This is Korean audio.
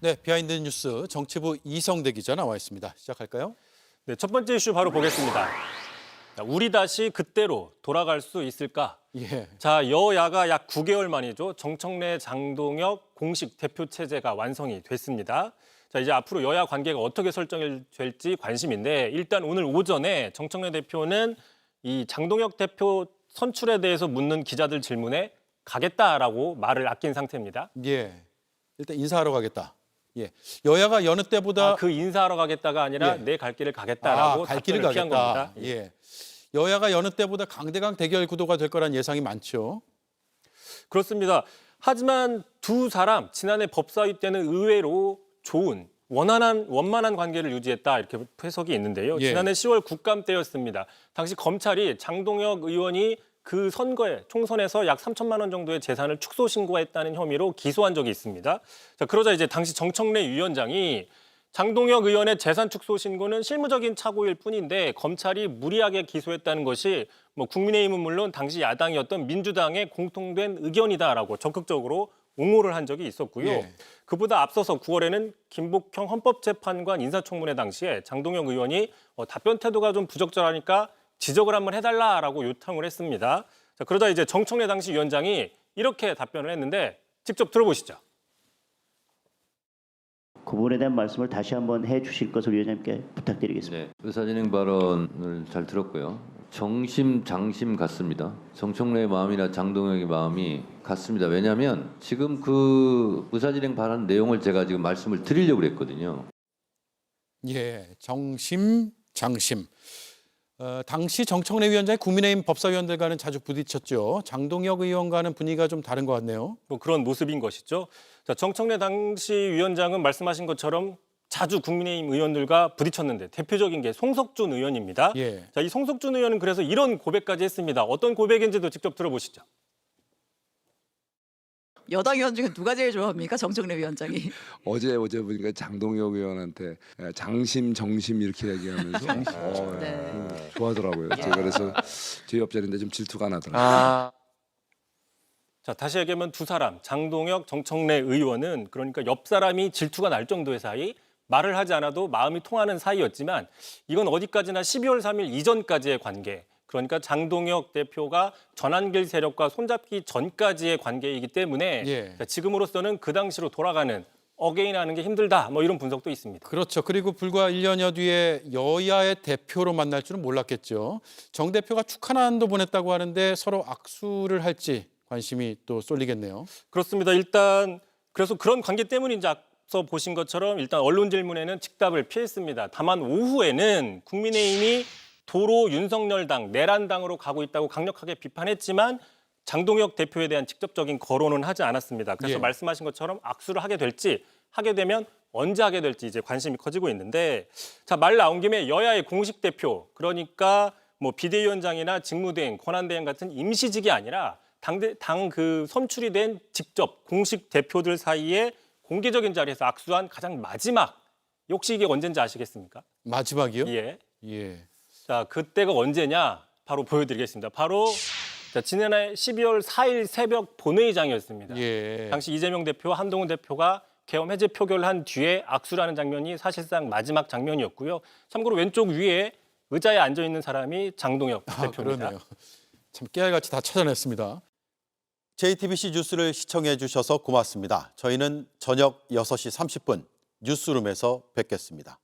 네, 비하인드 뉴스 정치부 이성대 기자 나와 있습니다. 시작할까요? 네, 첫 번째 이슈 바로 보겠습니다. 우리 다시 그때로 돌아갈 수 있을까? 예. 자, 여야가 약 9개월 만이죠. 정청래, 장동혁 공식 대표 체제가 완성이 됐습니다. 자, 이제 앞으로 여야 관계가 어떻게 설정이 될지 관심인데 일단 오늘 오전에 정청래 대표는 이 장동혁 대표 선출에 대해서 묻는 기자들 질문에 가겠다라고 말을 아낀 상태입니다. 예. 일단 인사하러 가겠다. 예. 여야가 여느 때보다 그 인사하러 가겠다가 아니라 예. 내 갈 길을 가겠다라고 갈 길을 답변을 피한 가겠다. 겁니다. 예. 여야가 여느 때보다 강대강 대결 구도가 될 거란 예상이 많죠. 그렇습니다. 하지만 두 사람 지난해 법사위 때는 의외로 좋은 원만한 관계를 유지했다 이렇게 해석이 있는데요. 예. 지난해 10월 국감 때였습니다. 당시 검찰이 장동혁 의원이 그 선거에 총선에서 약 3천만 원 정도의 재산을 축소 신고했다는 혐의로 기소한 적이 있습니다. 자, 그러자 이제 당시 정청래 위원장이 장동혁 의원의 재산 축소 신고는 실무적인 착오일 뿐인데 검찰이 무리하게 기소했다는 것이 국민의힘은 물론 당시 야당이었던 민주당의 공통된 의견이다라고 적극적으로 옹호를 한 적이 있었고요. 예. 그보다 앞서서 9월에는 김복형 헌법재판관 인사청문회 당시에 장동혁 의원이 답변 태도가 좀 부적절하니까 지적을 한번 해달라라고 요청을 했습니다. 자, 그러자 이제 정청래 당시 위원장이 이렇게 답변을 했는데 직접 들어보시죠. 그 부분에 대한 말씀을 다시 한번 해주실 것을 위원장님께 부탁드리겠습니다. 네, 의사진행 발언을 잘 들었고요. 정심, 장심 같습니다. 정청래의 마음이나 장동혁의 마음이 같습니다. 왜냐하면 지금 그 의사진행 발언 내용을 제가 지금 말씀을 드리려고 그랬거든요. 예. 정심, 장심. 당시 정청래 위원장이 국민의힘 법사위원들과는 자주 부딪혔죠. 장동혁 의원과는 분위기가 좀 다른 것 같네요. 그런 모습인 것이죠. 자, 정청래 당시 위원장은 말씀하신 것처럼 자주 국민의힘 의원들과 부딪혔는데 대표적인 게 송석준 의원입니다. 예. 자, 이 송석준 의원은 그래서 이런 고백까지 했습니다. 어떤 고백인지도 직접 들어보시죠. 여당 의원 중에 누가 제일 좋아합니까? 정청래 위원장이. 어제 보니까 장동혁 의원한테 장심 정심 이렇게 얘기하면서 네. 좋아하더라고요. 제가 그래서 제 옆자리인데 좀 질투가 나더라고요. 자, 다시 얘기하면 두 사람, 장동혁, 정청래 의원은 그러니까 옆 사람이 질투가 날 정도의 사이, 말을 하지 않아도 마음이 통하는 사이였지만 이건 어디까지나 12월 3일 이전까지의 관계, 그러니까 장동혁 대표가 전환길 세력과 손잡기 전까지의 관계이기 때문에 예. 자, 지금으로서는 그 당시로 돌아가는 어게인하는 게 힘들다, 이런 분석도 있습니다. 그렇죠. 그리고 불과 1년여 뒤에 여야의 대표로 만날 줄은 몰랐겠죠. 정 대표가 축하난도 보냈다고 하는데 서로 악수를 할지 관심이 또 쏠리겠네요. 그렇습니다. 일단 그래서 그런 관계 때문인지 앞서 보신 것처럼 일단 언론 질문에는 즉답을 피했습니다. 다만 오후에는 국민의힘이 도로 윤석열당, 내란당으로 가고 있다고 강력하게 비판했지만 장동혁 대표에 대한 직접적인 거론은 하지 않았습니다. 그래서 예. 말씀하신 것처럼 악수를 하게 될지, 하게 되면 언제 하게 될지 이제 관심이 커지고 있는데, 자, 말 나온 김에 여야의 공식 대표, 그러니까 비대위원장이나 직무대행, 권한대행 같은 임시직이 아니라 당 그 선출이 된 직접 공식 대표들 사이에 공개적인 자리에서 악수한 가장 마지막, 혹시 이게 언제인지 아시겠습니까? 마지막이요? 예. 예. 자, 그때가 언제냐? 바로 보여드리겠습니다. 바로 자, 지난해 12월 4일 새벽 본회의장이었습니다. 예. 당시 이재명 대표와 한동훈 대표가 계엄 해제 표결을 한 뒤에 악수를 하는 장면이 사실상 마지막 장면이었고요. 참고로 왼쪽 위에 의자에 앉아 있는 사람이 장동혁 대표입니다. 그러네요. 참 깨알같이 다 찾아냈습니다. JTBC 뉴스를 시청해 주셔서 고맙습니다. 저희는 저녁 6시 30분 뉴스룸에서 뵙겠습니다.